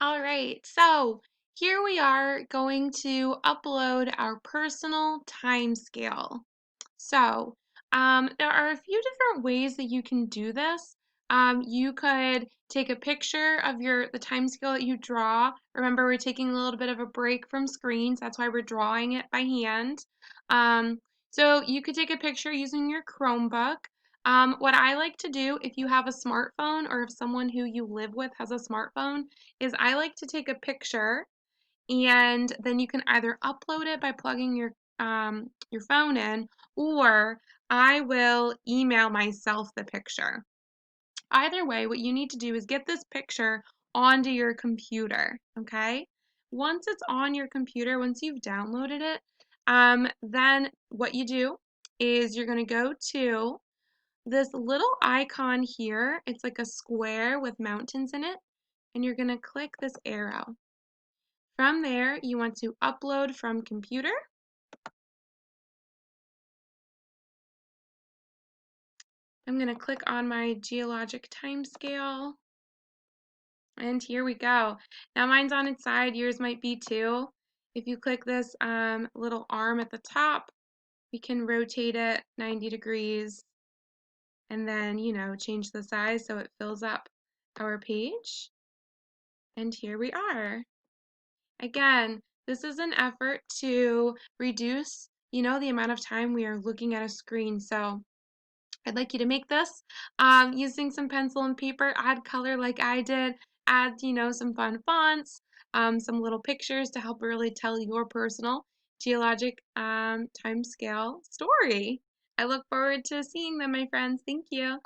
All right, so here we are going to upload our personal time scale. So there are a few different ways that you can do this. You could take a picture of the time scale that you draw. Remember, we're taking a little bit of a break from screens. That's why we're drawing it by hand. Um, so you could take a picture using your Chromebook. What I like to do, if you have a smartphone or if someone who you live with has a smartphone, is I like to take a picture and then you can either upload it by plugging your phone in, or I will email myself the picture. Either way, what you need to do is get this picture onto your computer, okay? Once it's on your computer, once you've downloaded it, then what you do is you're going to go to this little icon here. It's like a square with mountains in it, and you're going to click this arrow. From there, you want to upload from computer. I'm going to click on my geologic time scale, and here we go. Now mine's on its side, yours might be too. If you click this little arm at the top, we can rotate it 90 degrees and then, change the size so it fills up our page. And here we are. Again, this is an effort to reduce, the amount of time we are looking at a screen. So I'd like you to make this using some pencil and paper, add color like I did, add, some fun fonts, some little pictures to help really tell your personal geologic time scale story. I look forward to seeing them, my friends. Thank you.